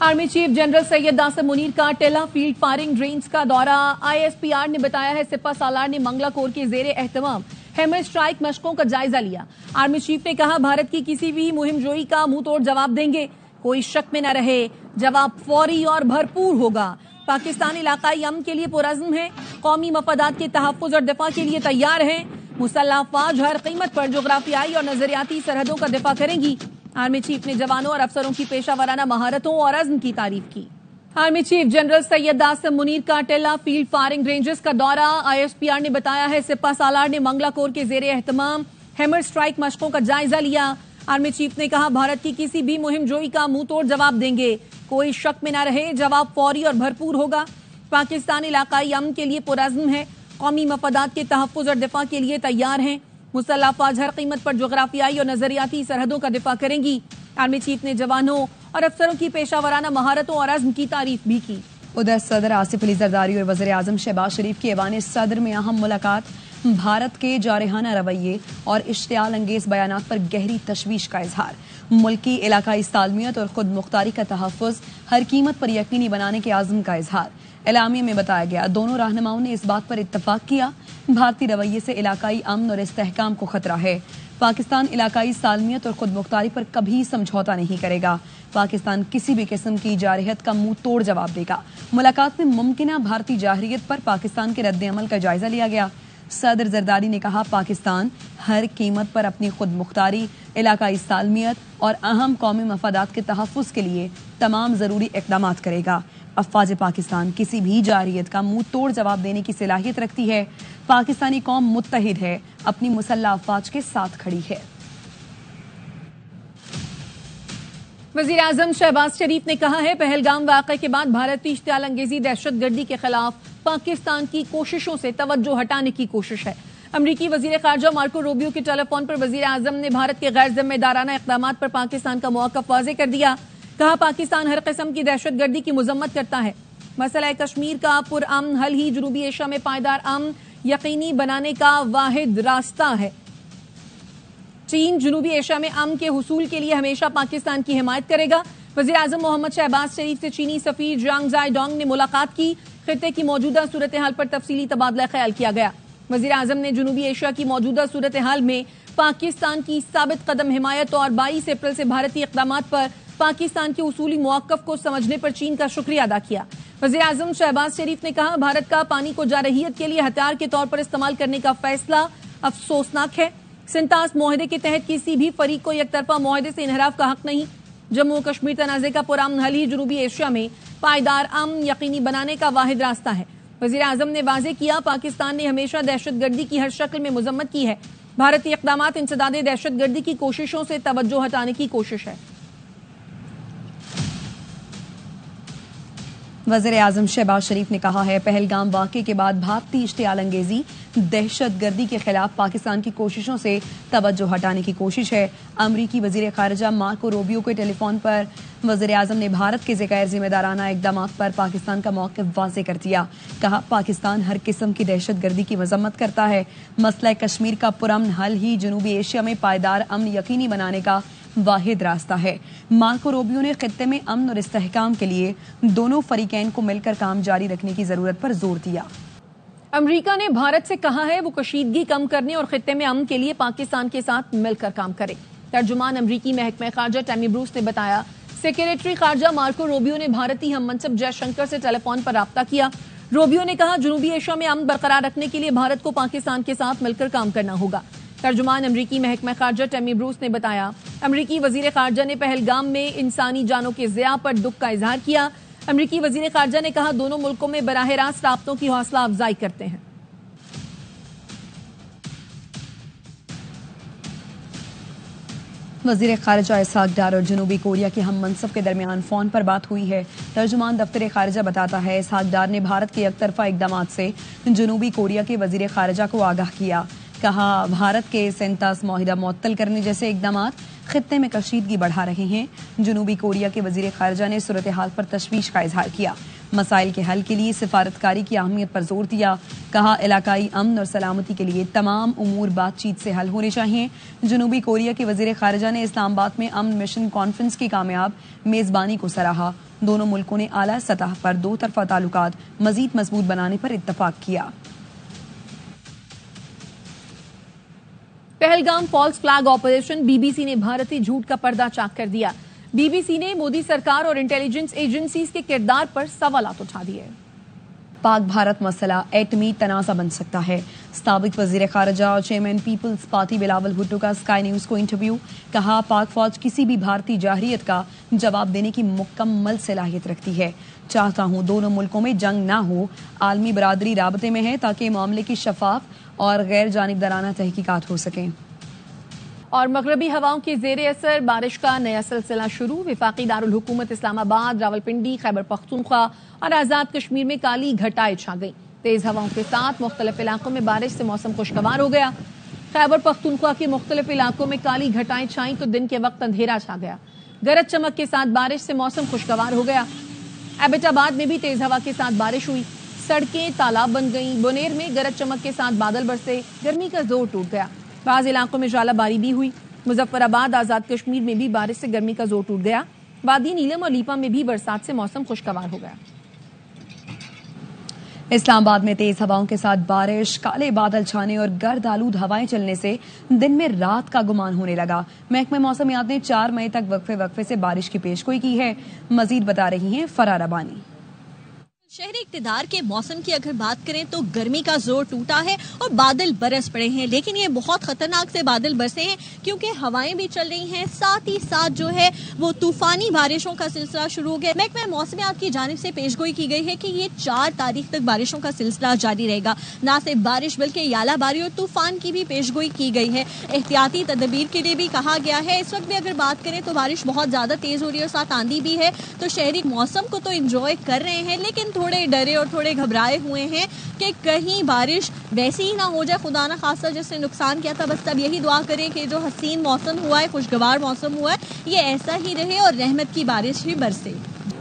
Army chief general Syed Asim Munir का टेला field firing range का दौरा। ISPR ने बताया है सिपा सालार ने मंगला कोर के जेरे एहतमाम हैमर स्ट्राइक मशकों का जायजा लिया। आर्मी चीफ ने कहा भारत की किसी भी मुहिम जोई का मुंह तोड़ जवाब देंगे, कोई शक में न रहे, जवाब फौरी और भरपूर होगा। पाकिस्तान इलाकाई अमन के लिए पुरअज़्म है, कौमी मफादात के तहफ़्फ़ुज़ और दिफा के लिए तैयार है। मुसल्लह अफ़वाज हर कीमत पर जोग्राफियाई और नजरियाती सरहदों का दिफा करेंगी। आर्मी चीफ ने जवानों और अफसरों की पेशा महारतों और अज़्म की तारीफ की। Army chief general Syed Asim Munir का टेला फील्ड फायरिंग रेंजेस का दौरा। ISPR ने बताया है सिपा सालार ने मंगला कोर के जेरे एहतमाम हैमर स्ट्राइक मशकों का जायजा लिया। आर्मी चीफ ने कहा भारत की किसी भी मुहिम जोई का मुंह तोड़ जवाब देंगे, कोई शक में न रहे, जवाब फौरी और भरपूर होगा। पाकिस्तान इलाकाई अमन के लिए पुरअज़्म है, कौमी मफादात के तहफ़्फ़ुज़ और दिफा के लिए तैयार हैं। मुसल्लह अफ़वाज हर कीमत पर जोग्राफियाई और नजरियाती सरहदों का दिफा करेंगी। आर्मी चीफ ने जवानों और अफसरों की पेशावराना महारतों और अज़्म की तारीफ भी की। उधर सदर आसिफ अली जरदारी और वज़ीर आज़म शहबाज शरीफ की ऐवान सदर में अहम मुलाकात। भारत के जारहाना रवैये और इश्तियाल अंगेज बयानात पर गहरी तशवीश का इजहार। मुल्की इलाकाई सालमियत और खुद मुख्तारी का तहफ़्फ़ुज़ हर कीमत पर यकीनी बनाने के आज़म का इजहार। एलामिया में बताया गया दोनों रहनुमाओं ने इस बात पर इत्तफाक किया भारतीय रवैये से इलाकाई अमन और इस्तेहकाम को खतरा है। पाकिस्तान इलाकाई सालमियत और खुद मुख्तारी पर कभी समझौता नहीं करेगा। पाकिस्तान किसी भी किस्म की जारहियत का मुंह तोड़ जवाब देगा। मुलाकात में मुमकिना भारतीय जारहियत पर पाकिस्तान के रद्द अमल का जायजा लिया गया। सदर जरदारी ने कहा पाकिस्तान हर कीमत पर अपनी खुद मुख्तारी, इलाकाई सालमियत और अहम कौमी मफादात के तहफ़्फ़ुज़ के लिए तमाम ज़रूरी इक़दामात करेगा। अफ़वाज पाकिस्तान किसी भी जारहियत का मुंह तोड़ जवाब देने की सलाहियत रखती है। पाकिस्तानी कौम मुत्तहिद है, अपनी मुसल्लह अफ़वाज के साथ खड़ी है। वज़ीर आज़म शहबाज शरीफ ने कहा है पहलगाम वाक़े के बाद भारतीय इश्तियाल अंगेज़ी दहशतगर्दी के खिलाफ पाकिस्तान की कोशिशों से तवज्जो हटाने की कोशिश है। अमरीकी वज़ीर ख़ारजा मार्को रूबियो के टेलीफोन पर वज़ीर आज़म ने भारत के गैर ज़िम्मेदाराना इक़दामात पर पाकिस्तान का मौक़िफ़ वाज़ेह कर दिया। कहा पाकिस्तान हर किस्म की दहशतगर्दी की मज़म्मत करता है। मसला कश्मीर का पुरअमन हल ही जनूबी एशिया में पायदार अमन यकीनी बनाने का वाहिद रास्ता है। चीन जनूबी एशिया में अमन के हुसूल के लिए हमेशा पाकिस्तान की हिमायत करेगा। वज़ीर आज़म मोहम्मद शहबाज शरीफ से चीनी सफ़ीर जांग जायडोंग ने मुलाकात की। खित्ते की मौजूदा सूरत हाल पर तफसीली तबादला ख्याल किया गया। वज़ीर आज़म ने जनूबी एशिया की मौजूदा सूरत हाल में पाकिस्तान की साबित कदम हिमायत और 22 अप्रैल से भारतीय इक़दामात पर पाकिस्तान के उसूली मौक़िफ़ को समझने पर चीन का शुक्रिया अदा किया। वज़ीर आज़म शहबाज शरीफ ने कहा भारत का पानी को जारहियत के लिए हथियार के तौर पर इस्तेमाल करने का फैसला अफसोसनाक है। सिंतास मुआहदे के तहत किसी भी फरीक को एक तरफा मुआहदे से इनहराफ का हक नहीं। जम्मू कश्मीर तनाज़े का पुरअमन हल ही जनूबी एशिया में पायदार अमन यकीनी बनाने का वाहिद रास्ता है। वज़ीर आज़म ने वाज़ेह किया पाकिस्तान ने हमेशा दहशतगर्दी की हर शक्ल में मज़म्मत की है। भारतीय इक़दामात इंसदादे दहशतगर्दी की कोशिशों से तवज्जो हटाने की कोशिश है। वज़ीर आज़म शहबाज शरीफ ने कहा है पहलगाम वाक़े के बाद भारतीय इश्तियाल अंगेज़ी दहशतगर्दी के खिलाफ पाकिस्तान की कोशिशों से तवज्जो हटाने की कोशिश है। अमरीकी वज़ीर ख़ारजा मार्को रूबियो के टेलीफोन पर वज़ीर आज़म ने भारत के गैर ज़िम्मेदाराना इक़दामात पर पाकिस्तान का मौक़िफ़ वाज़ेह कर दिया। कहा पाकिस्तान हर किस्म की दहशतगर्दी की मज़म्मत करता है। मसला कश्मीर का पुरअमन हल ही जनूबी एशिया में पायदार अमन यकीनी बनाने का वाहिद रास्ता है। मार्को रूबियो ने खित्ते में अमन और इस्तेहकाम के लिए दोनों फरीकैन को मिलकर काम जारी रखने की जरूरत पर जोर दिया। अमेरिका ने भारत से कहा है वो कशीदगी कम करने और खित्ते में अमन के लिए पाकिस्तान के साथ मिलकर काम करे। तर्जुमान अमरीकी महकमा ख़ारजा टैमी ब्रूस ने बताया सेक्रेटरी ख़ारजा मार्को रूबियो ने भारतीय हम मनसब जयशंकर से टेलीफोन पर राब्ता किया। रूबियो ने कहा जनूबी एशिया में अमन बरकरार रखने के लिए भारत को पाकिस्तान के साथ मिलकर काम करना होगा। तर्जुमान अमरीकी महकमा ख़ारजा टैमी ब्रूस ने बताया अमरीकी वज़ीर ख़ारजा ने पहलगाम में इंसानी जानों के ज़िया पर दुख का इजहार किया। अमरीकी वज़ीर ख़ारजा ने कहा दोनों मुल्कों में बराह रास्त राब्तों की हौसला अफजाई करते हैं। वज़ीर ख़ारजा इसहाक़ डार और जनूबी कोरिया के हम मनसब के दरमियान फ़ोन पर बात हुई है। तर्जुमान दफ्तर ख़ारजा बताता है इसहाक़ डार ने भारत के एकतरफ़ा इक़दामात से जनूबी कोरिया के वज़ीर ख़ारजा को आगाह किया। कहा भारत के सेंतास मुआहिदा मुअत्तल करने जैसे इक़दामात खित्ते में कशीदगी बढ़ा रहे हैं। जनूबी कोरिया के वज़ीर ख़ारजा ने सूरत हाल पर तशवीश का इजहार किया। مسائل کے حل کے لیے سفارتکاری کی اہمیت پر زور دیا. کہا علاقائی امن اور سلامتی کے لیے تمام امور بات چیت سے حل ہونے چاہیے. جنوبی کوریا کے وزیر خارجہ نے اسلام آباد میں امن مشن کانفرنس کی کامیاب میزبانی کو سراہا. دونوں ملکوں نے اعلیٰ سطح پر دو طرفہ تعلقات مزید مضبوط بنانے پر اتفاق کیا. Pahalgam false flag operation B B C نے بھارتی جھوٹ کا پردہ چاک کر دیا. بی بی سی نے مودی سرکار اور انٹیلیجنس ایجنسیز کے کردار پر سوالات اٹھا دیے. پاک بھارت مسئلہ ایٹمی تنازع بن سکتا ہے. سابق وزیر خارجہ اور chairman peoples party Bilawal Bhutto کا اسکائی نیوز کو انٹرویو. کہا پاک فوج کسی بھی بھارتی جارحیت کا جواب دینے کی مکمل صلاحیت رکھتی ہے. چاہتا ہوں دونوں ملکوں میں جنگ نہ ہو. عالمی برادری رابطے میں ہے تاکہ معاملے کی شفاف اور غیر جانبدارانہ تحقیقات ہو سکیں. اور مغربی ہواؤں کے زیر اثر بارش کا نیا سلسلہ شروع. وفاقی دارالحکومت اسلام آباد، راولپنڈی، خیبر پختونخوا اور آزاد کشمیر میں کالی گھٹائیں چھا گئیں. تیز ہواؤں کے ساتھ مختلف علاقوں میں بارش سے موسم خوشگوار ہو گیا. خیبر پختونخوا کے مختلف علاقوں میں کالی گھٹائیں چھائیں تو دن کے وقت اندھیرا چھا گیا. گرج چمک کے ساتھ بارش سے موسم خوشگوار ہو گیا. ایبٹ آباد میں بھی تیز ہوا کے ساتھ بارش ہوئی. سڑکیں تالاب بن گئیں. بونیر میں گرج چمک کے ساتھ بادل برسے. گرمی کا زور ٹوٹ گیا. بعض علاقوں میں ژالہ باری بھی ہوئی. مظفر آباد، آزاد کشمیر میں بھی بارش سے گرمی کا زور ٹوٹ گیا. وادی نیلم اور لیپا میں بھی برسات سے موسم خوشگوار ہو گیا. اسلام آباد میں تیز ہواؤں کے ساتھ بارش، کالے بادل چھانے اور گرد آلود ہوائیں چلنے سے دن میں رات کا گمان ہونے لگا. محکمہ موسمیات نے 4 مئی تک وقفے سے بارش کی پیشگوئی کی ہے. مزید بتا رہی ہیں فرار ابانی. شہری اقتدار کے موسم کی اگر بات کریں تو گرمی کا زور ٹوٹا ہے اور بادل برس پڑے ہیں، لیکن یہ بہت خطرناک سے بادل برسے ہیں کیونکہ ہوائیں بھی چل رہی ہیں. ساتھ ہی ساتھ جو ہے وہ طوفانی بارشوں کا سلسلہ شروع ہو گیا. محکمہ موسمیات کی جانب سے پیشگوئی کی گئی ہے کہ یہ 4 تاریخ تک بارشوں کا سلسلہ جاری رہے گا. نہ صرف بارش بلکہ ژالہ باری اور طوفان کی بھی پیشگوئی کی گئی ہے. احتیاطی تدابیر کے لیے بھی کہا گیا ہے. اس وقت بھی اگر بات کریں تو بارش بہت زیادہ تیز ہو رہی ہے اور ساتھ آندھی بھی ہے، تو شہری موسم کو تو انجوائے کر رہے ہیں، لیکن تھوڑے ڈرے اور تھوڑے گھبرائے ہوئے ہیں کہ کہیں بارش ویسی ہی نہ ہو جائے خدا نہ خاصہ جس نے نقصان کیا تھا. بس تب یہی دعا کریں کہ جو حسین موسم ہوا ہے، خوشگوار موسم ہوا ہے، یہ ایسا ہی رہے اور رحمت کی بارش ہی برسے.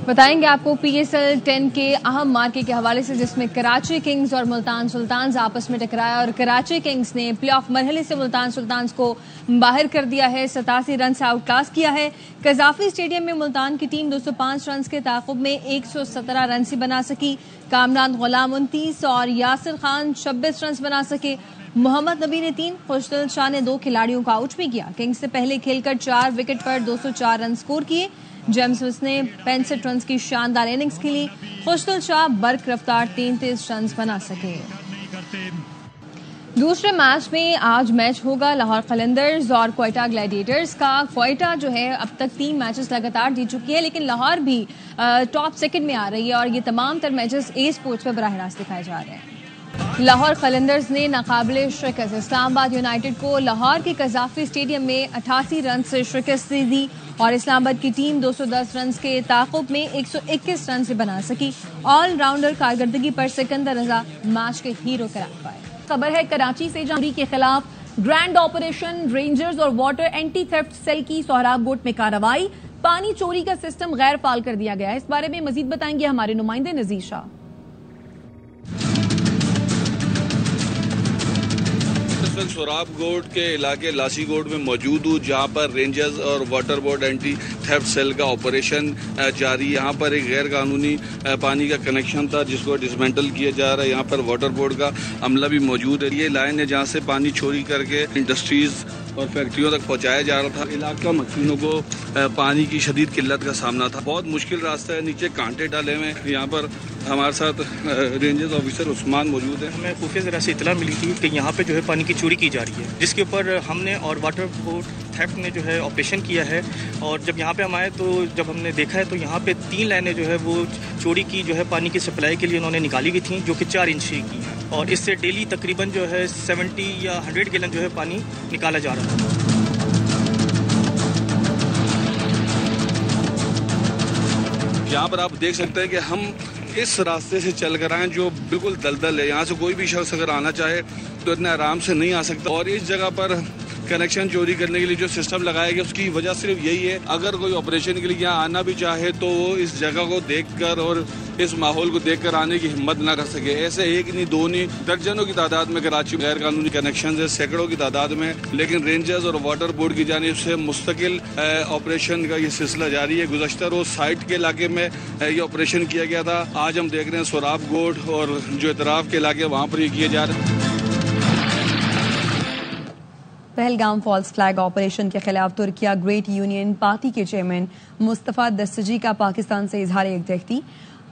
بتائیں گے آپ کو پی ایس ایل 10 کے اہم مارکے کے حوالے سے، جس میں کراچی کنگز اور ملتان سلطانز آپس میں ٹکرایا اور کراچی کنگز نے پلے آف مرحلے سے ملتان سلطانز کو باہر کر دیا ہے. 87 رن سے آؤٹ کلاس کیا ہے. قذافی اسٹیڈیم میں ملتان کی ٹیم 205 رنز کے تعاقب میں 117 رنز ہی بنا سکی. کامران غلام 29 اور یاسر خان 26 رنز بنا سکے. محمد نبی نے 3، خوشدل شاہ نے 2 کھلاڑیوں کا آؤٹ بھی کیا. کنگز سے پہلے کھیل کر 4 وکٹ پر 204 رن سکور کیے. جیمز وس نے 65 رنز کی شاندار اننگز کھیلی. خوشدل شاہ برق رفتار 33 رنز بنا سکے. دوسرے میچ میں آج میچ ہوگا لاہور قلندرز اور کوئٹہ گلیڈیٹرز کا. کوئٹہ جو ہے اب تک 3 میچز لگاتار جیت چکی ہے، لیکن لاہور بھی ٹاپ سیکنڈ میں آ رہی ہے اور یہ تمام تر میچز اے اسپورٹس پہ براہ راست دکھائے جا رہے ہیں. لاہور قلندرز نے ناقابل شکست اسلام آباد یونائیٹڈ کو لاہور کے قذافی اسٹیڈیم میں 88 رن سے شکست دی اور اسلام آباد کی ٹیم 210 رنز کے تعاقب میں 121 رن سے بنا سکی. آل راؤنڈر کارکردگی پر سکندر رضا میچ کے ہیرو قرار پائے. خبر ہے کراچی سے جمہوری کے خلاف گرینڈ آپریشن رینجرز اور واٹر اینٹی تھیفٹ سیل کی سہراب گوٹ میں کارروائی. پانی چوری کا سسٹم غیر فعال کر دیا گیا ہے. اس بارے میں مزید بتائیں گے ہمارے نمائندے نذیر شاہ. سوراب گوٹ کے علاقے لاسی گوٹ میں موجود ہوں، جہاں پر رینجرز اور water board anti theft cell کا آپریشن جاری. یہاں پر ایک غیر قانونی پانی کا کنیکشن تھا جس کو ڈسمینٹل کیا جا رہا ہے. یہاں پر واٹر بورڈ کا عملہ بھی موجود ہے. یہ لائن ہے جہاں سے پانی چوری کر کے انڈسٹریز اور فیکٹریوں تک پہنچایا جا رہا تھا. علاقہ مکینوں کو پانی کی شدید قلت کا سامنا تھا. بہت مشکل راستہ ہے، نیچے کانٹے ڈالے ہوئے ہیں. یہاں پر ہمارے ساتھ رینجرز آفیسر عثمان موجود ہیں. ہمیں خفیہ ذرائع سے اطلاع ملی تھی کہ یہاں پہ جو ہے پانی کی چوری کی جا رہی ہے، جس کے اوپر ہم نے اور واٹر بورڈ تھیفٹ نے جو ہے آپریشن کیا ہے. اور جب یہاں پہ ہم آئے تو جب ہم نے دیکھا ہے تو یہاں پہ 3 لائنیں جو ہے وہ چوری کی جو ہے پانی کی سپلائی کے لیے انہوں نے نکالی ہوئی تھیں، جو کہ 4 انچ کی ہیں، اور اس سے ڈیلی تقریباً جو ہے 70 یا 100 گیلن جو ہے پانی نکالا جا رہا تھا. یہاں پر آپ دیکھ سکتے ہیں کہ ہم اس راستے سے چل کر آئے جو بالکل دلدل ہے. یہاں سے کوئی بھی شخص اگر آنا چاہے تو اتنا آرام سے نہیں آ سکتا. اور اس جگہ پر कनेक्शन चोरी करने के लिए जो सिस्टम लगाया गया उसकी वजह सिर्फ यही है, अगर कोई ऑपरेशन के लिए यहाँ आना भी चाहे तो वो इस जगह को देखकर और इस माहौल को देखकर आने की हिम्मत न कर सके। ऐसे एक नहीं दो नहीं दर्जनों की तादाद में कराची गैर कानूनी कनेक्शन है, सैकड़ों की तादाद में, लेकिन रेंजर्स और वाटर बोर्ड की जानिब से मुस्तकिल ऑपरेशन का ये सिलसिला जारी है। गुज़श्ता रोज साइट के इलाके में ये ऑपरेशन किया गया था, आज हम देख रहे हैं सोराब गोड और जो इतराफ के इलाके वहाँ पर ये किए जा रहे हैं। पहलगाम फॉल्स फ्लैग ऑपरेशन के खिलाफ तुर्किया ग्रेट यूनियन पार्टी के चेयरमैन मुस्तफा दस्तजी का पाकिस्तान से इजहार यकजहती।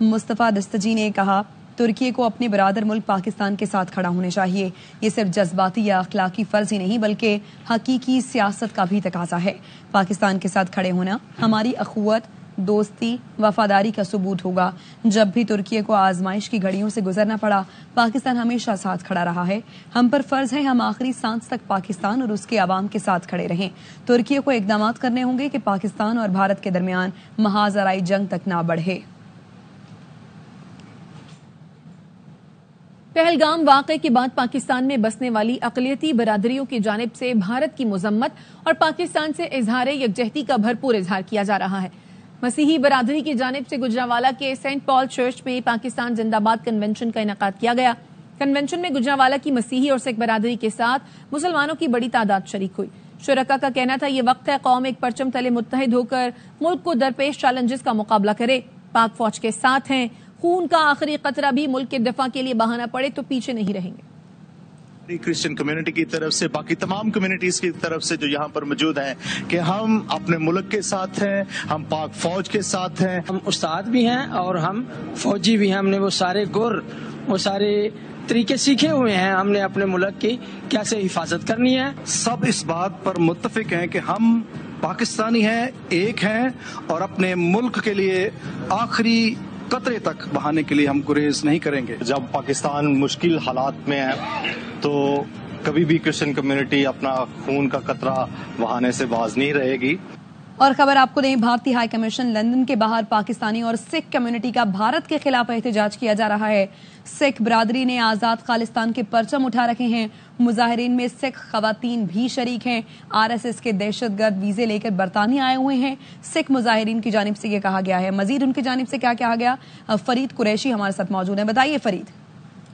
मुस्तफा दस्तजी ने कहा, तुर्की को अपने बरादर मुल्क पाकिस्तान के साथ खड़ा होना चाहिए। ये सिर्फ जज्बाती या अखलाकी फर्ज ही नहीं बल्कि हकीकी सियासत का भी तकाजा है। पाकिस्तान के साथ खड़े होना हमारी अखुवत, दोस्ती, वफादारी का सबूत होगा। जब भी तुर्की को आजमाइश की घड़ियों से गुजरना पड़ा, पाकिस्तान हमेशा साथ खड़ा रहा है। हम पर फर्ज है हम आखिरी सांस तक पाकिस्तान और उसके आवाम के साथ खड़े रहें। तुर्की को इकदाम करने होंगे कि पाकिस्तान और भारत के दरमियान महाजराई जंग तक ना बढ़े। पहलगाम वाक़े के बाद पाकिस्तान में बसने वाली अक़लियती बरादरियों की जानिब से भारत की मज़म्मत और पाकिस्तान से इजहार यकजहती का भरपूर इजहार किया जा रहा है। मसीही बरादरी की जानिब से गुजरांवाला के सेंट पॉल चर्च में पाकिस्तान जिंदाबाद कन्वेंशन का इनेकाद किया गया। कन्वेंशन में गुजरांवाला की मसीही और सिख बरादरी के साथ मुसलमानों की बड़ी तादाद शरीक हुई। शुरका का कहना था ये वक्त है कौम एक परचम तले मुत्तहिद होकर मुल्क को दरपेश चैलेंजेस का मुकाबला करे। पाक फौज के साथ हैं, खून का आखिरी कतरा भी मुल्क के दिफा के लिए बहाना पड़े तो पीछे नहीं रहेंगे। क्रिश्चियन कम्युनिटी की तरफ से, बाकी तमाम कम्युनिटीज की तरफ से जो यहाँ पर मौजूद हैं कि हम अपने मुल्क के साथ हैं, हम पाक फौज के साथ हैं। हम उस्ताद भी हैं और हम फौजी भी हैं। हमने वो सारे गुर, वो सारे तरीके सीखे हुए हैं, हमने अपने मुल्क की कैसे हिफाजत करनी है। सब इस बात पर मुत्तफिक हैं कि हम पाकिस्तानी हैं, एक हैं और अपने मुल्क के लिए आखिरी कतरे तक बहाने के लिए हम गुरेज नहीं करेंगे। जब पाकिस्तान मुश्किल हालात में है तो कभी भी क्रिश्चियन कम्युनिटी अपना खून का कतरा बहाने से बाज नहीं रहेगी। और खबर आपको दें, भारतीय हाई कमीशन लंदन के बाहर पाकिस्तानी और सिख कम्युनिटी का भारत के खिलाफ एहतजाज किया जा रहा है। सिख बरादरी ने आजाद खालिस्तान के परचम उठा रखे हैं। मुजाहिरीन में सिख खवातीन भी शरीक हैं। RSS के दहशतगर्द वीजे लेकर बरतानिया आए हुए हैं। सिख मुजाहिरीन की जानिब से ये कहा गया है। मजीद उनकी जानिब से क्या कहा गया, फरीद कुरैशी हमारे साथ मौजूद है। बताइए फरीद।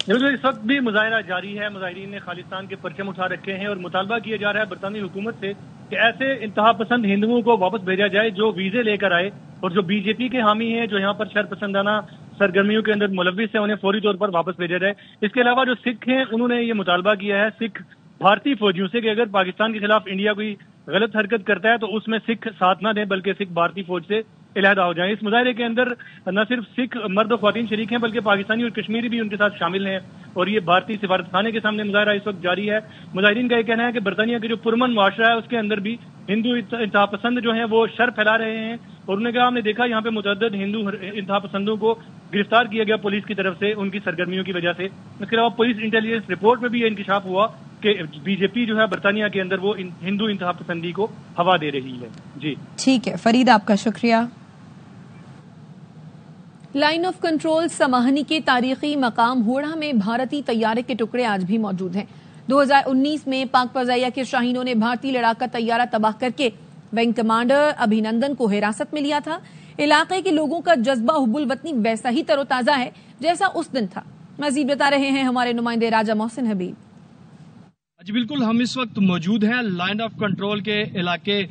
इस वक्त भी मुजाहिरा जारी है। मुजाहिरीन ने खालिस्तान के परचम उठा रखे हैं और मुतालबा किया जा रहा है बरतानी हुकूमत से कि ऐसे इंतहा पसंद हिंदुओं को वापस भेजा जाए जो वीजे लेकर आए और जो बीजेपी के हामी हैं, जो यहाँ पर शरपसंदाना सरगर्मियों के अंदर मुलविस है, उन्हें फौरी तौर पर वापस भेजा जाए। इसके अलावा जो सिख हैं उन्होंने ये मुतालबा किया है सिख भारतीय फौजियों से कि अगर पाकिस्तान के खिलाफ इंडिया कोई गलत हरकत करता है तो उसमें सिख साथ ना दें बल्कि सिख भारतीय फौज से इलाहदा हो जाए। इस मुजाहरे के अंदर न सिर्फ सिख मर्द और ख्वातीन शरीक हैं बल्कि पाकिस्तानी और कश्मीरी भी उनके साथ शामिल हैं और ये भारतीय सिफारत खाने के सामने मुजाहरा इस वक्त जारी है। मुजाहिरीन का ये कहना है कि बरतानिया के जो पुरमन मुआशरा है उसके अंदर भी हिंदू इंतहा पसंद जो है वो शर फैला रहे हैं और उन्होंने कहा हमने देखा यहाँ पे मुतअद्दिद हिंदू इंतहा पसंदों को गिरफ्तार किया गया पुलिस की तरफ से उनकी सरगर्मियों की वजह से। इसके अलावा पुलिस इंटेलिजेंस रिपोर्ट में भी ये इंकशाफ हुआ कि बीजेपी जो है बरतानिया के अंदर वो हिंदू इंतहा पसंदी को हवा दे रही है। जी ठीक है फरीद, आपका शुक्रिया। लाइन ऑफ कंट्रोल समाहनी के तारीखी मकाम होड़ा में भारतीय तैयारे के टुकड़े आज भी मौजूद हैं। 2019 में पाक फजाइया के शाहीनों ने भारतीय लड़ाका तैयारा तबाह करके विंग कमांडर अभिनंदन को हिरासत में लिया था। इलाके के लोगों का जज्बा हुब्बुल वतनी वैसा ही तरोताजा है जैसा उस दिन था। मजीद बता रहे हैं हमारे नुमाइंदे राजा मोहसिन हबीब। जी बिल्कुल, हम इस वक्त मौजूद हैं लाइन ऑफ कंट्रोल के इलाके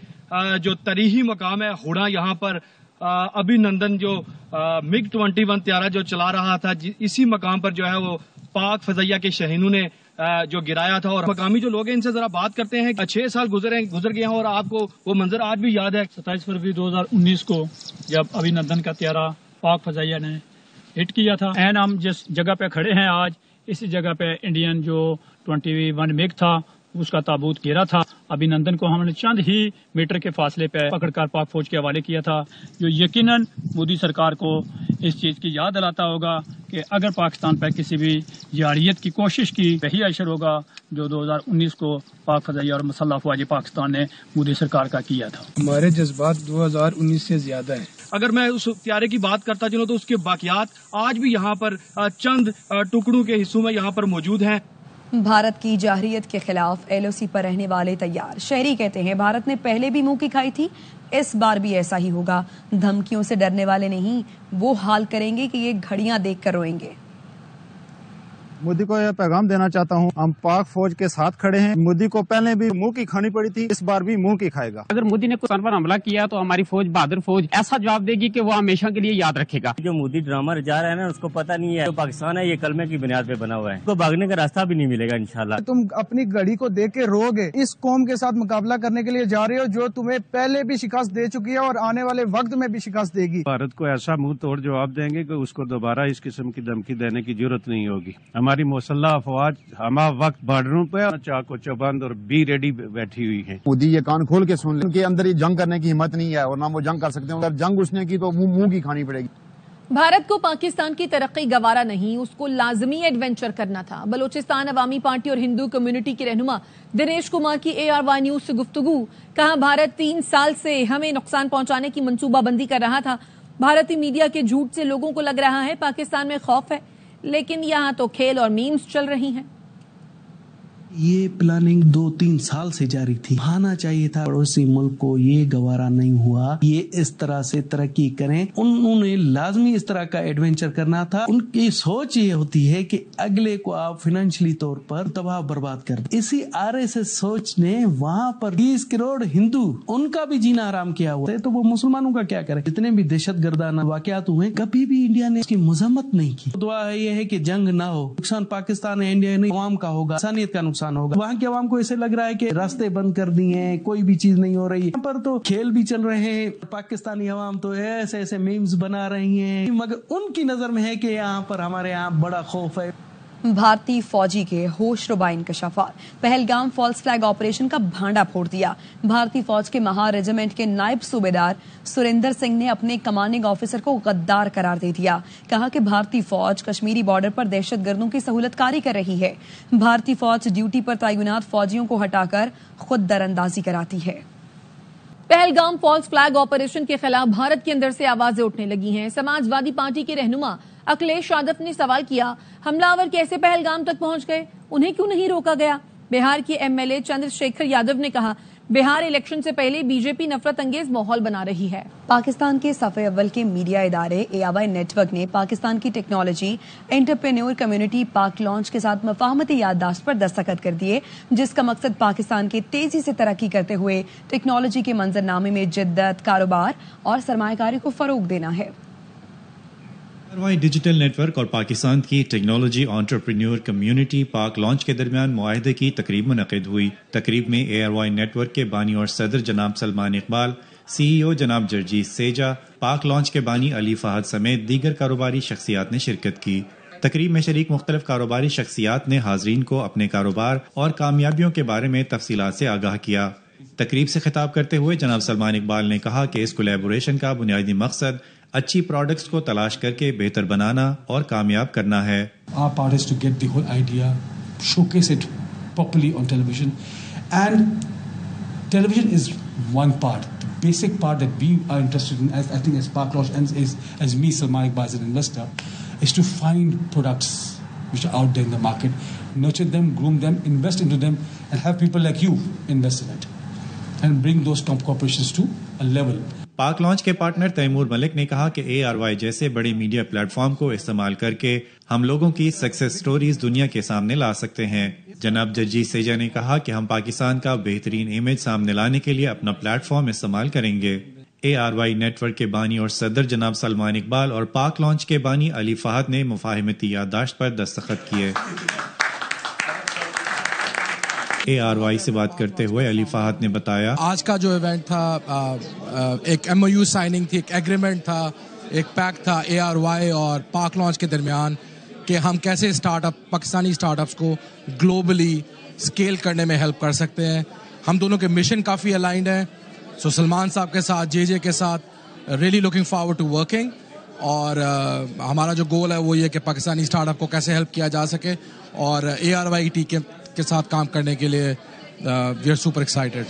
जो तारीखी मकाम है होड़ा। यहाँ पर अभिनंदन जो मिग 21 त्यारा जो चला रहा था इसी मकाम पर जो है वो पाक फजाइया के शहीनों ने जो गिराया था। और मकामी जो लोग हैं इनसे जरा बात करते हैं। 6 साल गुजर गए हैं और आपको वो मंजर आज भी याद है। 27 फरवरी 2019 को जब अभिनंदन का त्यारा पाक फजाइया ने हिट किया था, एन हम जिस जगह पे खड़े हैं आज इसी जगह पे इंडियन जो 21 मिग था उसका ताबूत गिरा था। अभिनंदन को हमने चंद ही मीटर के फासले पे पकड़कर पाक फौज के हवाले किया था, जो यकीनन मोदी सरकार को इस चीज की याद दिलाता होगा कि अगर पाकिस्तान पर किसी भी जारियत की कोशिश की वही अशर होगा जो 2019 को पाक फजाइया और मसल्ह अफवाज पाकिस्तान ने मोदी सरकार का किया था। हमारे जज्बात 2019 से ज्यादा है। अगर मैं उस त्यारे की बात करता चलूं तो उसके बाकियात आज भी यहाँ पर चंद टुकड़ों के हिस्सों में यहाँ पर मौजूद हैं। بھارت کی جارحیت کے خلاف LOC پر رہنے والے تیار شہری کہتے ہیں بھارت نے پہلے بھی منہ کی کھائی تھی، اس بار بھی ایسا ہی ہوگا۔ دھمکیوں سے ڈرنے والے نہیں، وہ حال کریں گے کہ یہ گھڑیاں دیکھ کر روئیں گے۔ مودی کو یہ پیغام دینا چاہتا ہوں، ہم پاک فوج کے ساتھ کھڑے ہیں۔ مودی کو پہلے بھی منہ کی کھانی پڑی تھی، اس بار بھی منہ کی کھائے گا۔ اگر مودی نے کسان پر حملہ کیا تو ہماری فوج، بہادر فوج، ایسا جواب دے گی کہ وہ ہمیشہ کے لیے یاد رکھے گا۔ جو مودی ڈرامہ رچا رہا ہے نا، اس کو پتہ نہیں ہے جو پاکستان ہے یہ کلمے کی بنیاد پہ بنا ہوا ہے، اس کو بھاگنے کا راستہ بھی نہیں ملے گا انشاءاللہ۔ تم اپنی گھڑی کو دیکھ کے رو گے، اس قوم کے ساتھ مقابلہ کرنے کے لیے جا رہے ہو جو تمہیں پہلے بھی شکست دے چکی ہے اور آنے والے وقت میں بھی شکست دے گی۔ بھارت کو ایسا منہ توڑ جواب دیں گے کہ اس کو دوبارہ اس قسم کی دھمکی دینے کی ضرورت نہیں ہوگی۔ ہماری مسلح افواج ہما وقت بارڈروں پہ چاقو چوبند اور بی ریڈی بیٹھی ہوئی ہے۔ مودی یہ کان کھول کے سن لیں، ان کے اندر یہ جنگ کرنے کی ہمت نہیں ہے اور نہ وہ جنگ کر سکتے ہیں، اگر جنگ اس نے کی تو منہ کی کھانی پڑے گی۔ بھارت کو پاکستان کی ترقی گوارا نہیں، اس کو لازمی ایڈونچر کرنا تھا۔ بلوچستان عوامی پارٹی اور ہندو کمیونٹی کے رہنما دنیش کمار کی ARY نیوز سے گفتگو۔ کہا بھارت 3 سال سے ہمیں نقصان پہنچانے کی منصوبہ بندی کر رہا تھا۔ بھارتی میڈیا کے جھوٹ سے لوگوں کو لگ رہا ہے پاکستان میں خوف ہے، لیکن یہاں تو کھیل اور میمز چل رہی ہیں۔ یہ پلاننگ 2-3 سال سے جاری تھی، آنا چاہیے تھا پڑوسی ملک کو، یہ گوارا نہیں ہوا یہ اس طرح سے ترقی کریں، انہوں نے لازمی اس طرح کا ایڈونچر کرنا تھا۔ ان کی سوچ یہ ہوتی ہے کہ اگلے کو آپ فائنینشلی طور پر تباہ برباد کر دیں۔ اسی RSS سوچ نے وہاں پر 20 کروڑ ہندو ان کا بھی جینا حرام کیا ہوا ہے، تو وہ مسلمانوں کا کیا کرے؟ جتنے بھی دہشت گردانہ واقعات ہوئے کبھی بھی انڈیا نے اس کی مذمت نہیں کی۔ دعا یہ ہے کہ جنگ نہ ہو، نقصان پاکستان ہے انڈیا نہیں، عوام کا ہوگا، انسانیت کا نقصان ہوگا۔ وہاں کے عوام کو ایسے لگ رہا ہے کہ راستے بند کر دیے ہیں، کوئی بھی چیز نہیں ہو رہی ہے، یہاں پر تو کھیل بھی چل رہے ہیں، پاکستانی عوام تو ایسے ایسے میمز بنا رہی ہیں، مگر ان کی نظر میں ہے کہ یہاں پر ہمارے یہاں بڑا خوف ہے۔ بھارتی فوجی کے ہوش ربا انکشافات، پہلگام فالس فلیگ آپریشن کا بھانڈا پھوڑ دیا۔ بھارتی فوج کے مہار ریجیمنٹ کے نائب صوبیدار سریندر سنگھ نے اپنے کمانڈنگ آفیسر کو غدار قرار دے دیا۔ کہا کہ بھارتی فوج کشمیری بارڈر پر دہشت گردوں کی سہولت کاری کر رہی ہے۔ بھارتی فوج ڈیوٹی پر تعینات فوجیوں کو ہٹا کر خود دراندازی کراتی ہے۔ پہلگام فالس فلیگ آپریشن کے خلاف بھارت کے اندر سے آوازیں اٹھنے لگی ہیں۔ سماجوادی پارٹی کے رہنما اکھلیش یادو نے سوال کیا، حملہ آور کیسے پہلگام تک پہنچ گئے، انہیں کیوں نہیں روکا گیا؟ بہار کے MLA چندر شیکھر یادو نے کہا بہار الیکشن سے پہلے BJP نفرت انگیز ماحول بنا رہی ہے۔ پاکستان کے صفحے اول کے میڈیا ادارے ARY نیٹ ورک نے پاکستان کی ٹیکنالوجی انٹرپرینور کمیونٹی پاک لانچ کے ساتھ مفاہمتی یادداشت پر دستخط کر دیے، جس کا مقصد پاکستان کے تیزی سے ترقی کرتے ہوئے ٹیکنالوجی کے منظرنامے میں جدت، کاروبار اور سرمایہ کاری کو فروغ دینا ہے۔ ARY ڈیجیٹل نیٹ ورک اور پاکستان کی ٹیکنالوجی انٹرپرینور کمیونٹی پاک لانچ کے درمیان معاہدے کی تقریب منعقد ہوئی۔ تقریب میں ARY نیٹ ورک کے بانی اور صدر جناب سلمان اقبال، CEO جناب جرجیت سیجا، پاک لانچ کے بانی علی فہد سمیت دیگر کاروباری شخصیات نے شرکت کی۔ تقریب میں شریک مختلف کاروباری شخصیات نے حاضرین کو اپنے کاروبار اور کامیابیوں کے بارے میں تفصیلات سے آگاہ کیا۔ تقریب سے خطاب کرتے ہوئے جناب سلمان اقبال نے کہا کہ اس کولیبوریشن کا بنیادی مقصد اچھی پروڈکٹس کو تلاش کر کے بہتر بنانا اور کامیاب کرنا ہے۔ Our part is to get the whole idea, showcase it properly on television, and television is one part. The basic part that we are interested in, as I think as Park Launch and as me, Salman Iqbal, as an investor, is to find products which are out there in the market, nurture them, groom them, invest into them, and have people like you invest in it, and bring those top corporations to a level. پاک launch کے partner Timur Malik نے کہا کہ ARY جیسے بڑے media plate form کو استعمال کر کے ہم لوگوں کی سکسیس سٹوریز دنیا کے سامنے لا سکتے ہیں۔ جناب جرجیت سیجا نے کہا کہ ہم پاکستان کا بہترین امیج سامنے لانے کے لیے اپنا پلیٹ فارم استعمال کریں گے۔ ARY نیٹ ورک کے بانی اور صدر جناب سلمان اقبال اور پاک لانچ کے بانی علی فہد نے مفاہمتی یادداشت پر دستخط کیے۔ ARY سے بات کرتے ہوئے علی فہد نے بتایا، آج کا جو ایونٹ تھا ایک MOU سائننگ تھی، ایک ایگریمنٹ تھا، ایک پیک تھا ARY اور پاک لانچ کے درمیان کہ ہم کیسے پاکستانی اسٹارٹ اپس کو گلوبلی اسکیل کرنے میں ہیلپ کر سکتے ہیں۔ ہم دونوں کے مشن کافی الائنڈ ہیں، سو سلمان صاحب کے ساتھ JJ کے ساتھ really looking forward to working, اور ہمارا جو گول ہے وہ یہ کہ پاکستانی اسٹارٹ اپ کو کیسے ہیلپ کیا جا سکے، اور ARY کے ساتھ کام کرنے کے لیے we are super excited.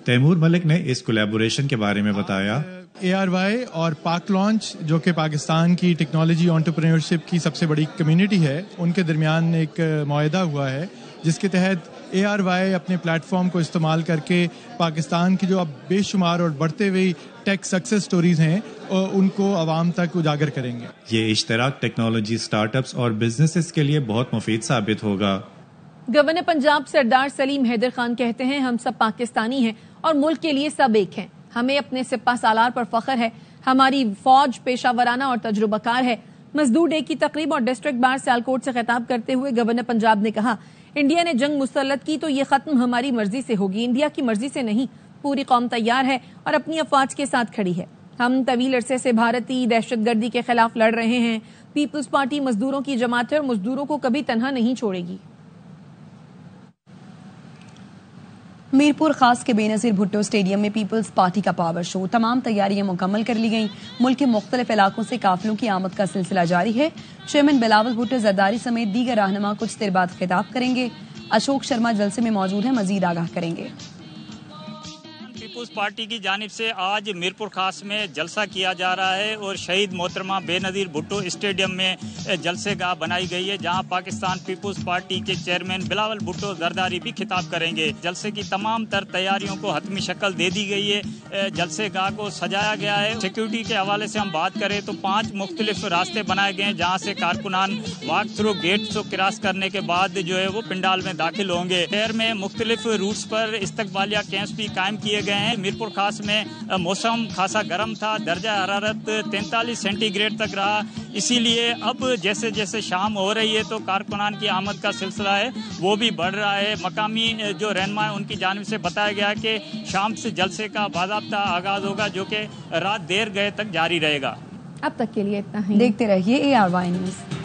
Taimur Malik نے اس کولیبوریشن کے بارے میں بتایا، ARY اور پاک لانچ جو کہ پاکستان کی ٹیکنالوجی انٹرپرینورشپ کی سب سے بڑی کمیونٹی ہے، ان کے درمیان ایک معاہدہ ہوا ہے जिस के तहत ARY अपने प्लेटफॉर्म को इस्तेमाल करके पाकिस्तान की जो अब बेशुमार और बढ़ते हुए टेक सक्सेस स्टोरीज हैं उनको आवाम तक उजागर करेंगे। ये इश्तराक टेक्नोलॉजी स्टार्टअप्स और बिजनेसेस के लिए बहुत मुफीद साबित होगा। गवर्नर पंजाब सरदार सलीम हैदर खान कहते हैं, हम सब पाकिस्तानी हैं और मुल्क के लिए सब एक हैं। हमें अपने सिपा सालार पर फख्र है। हमारी फौज पेशावराना और तजुर्बाकार है। मजदूर डे की तकरीब और डिस्ट्रिक्ट बार सियालकोट से खिताब करते हुए गवर्नर पंजाब ने कहा, इंडिया ने जंग मुसल्लत की तो ये खत्म हमारी मर्जी से होगी, इंडिया की मर्जी से नहीं। पूरी कौम तैयार है और अपनी अफवाज के साथ खड़ी है। हम तवील अरसे से भारतीय दहशतगर्दी के खिलाफ लड़ रहे हैं। पीपल्स पार्टी मजदूरों की जमात है और मजदूरों को कभी तन्हा नहीं छोड़ेगी। मीरपुर खास के बेनज़ीर भुट्टो स्टेडियम में पीपल्स पार्टी का पावर शो। तमाम तैयारियां मुकम्मल कर ली गईं। मुल्क के मुख्तलिफ इलाकों से काफिलों की आमद का सिलसिला जारी है। चेयरमैन बिलावल भुट्टो जरदारी समेत दीगर रहनुमा कुछ देर बाद खिताब करेंगे। अशोक शर्मा जलसे में मौजूद हैं, मजीद आगाह करेंगे। पीपल्स पार्टी की जानिब से आज मीरपुर खास में जलसा किया जा रहा है और शहीद मोहतरमा बेनज़ीर भुट्टो स्टेडियम में जलसे गाह बनाई गई है, जहां पाकिस्तान पीपल्स पार्टी के चेयरमैन बिलावल भुट्टो जरदारी भी खिताब करेंगे। जलसे की तमाम तर तैयारियों को हतमी शक्ल दे दी गई है। जलसे गाह को सजाया गया है। सिक्योरिटी के हवाले से हम बात करें तो 5 मुख्तलिफ रास्ते बनाए गए हैं, जहाँ से कारकुनान वॉक थ्रू गेट को क्रॉस करने के बाद जो है वो पंडाल में दाखिल होंगे। शहर में मुख्तलिफ रूट्स पर इस्तकबालिया कैंप्स भी कायम किए गए हैं। मीरपुर खास में मौसम खासा गर्म था, दर्जा हरारत 43 सेंटीग्रेड तक रहा। इसीलिए अब जैसे जैसे शाम हो रही है तो कारकुनान की आमद का सिलसिला है वो भी बढ़ रहा है। मकामी जो रहनुमा है उनकी जानिब से बताया गया कि शाम से जलसे का बाज़ाब्ता आगाज होगा, जो कि रात देर गए तक जारी रहेगा। अब तक के लिए इतना ही। देखते रहिए ARY न्यूज़।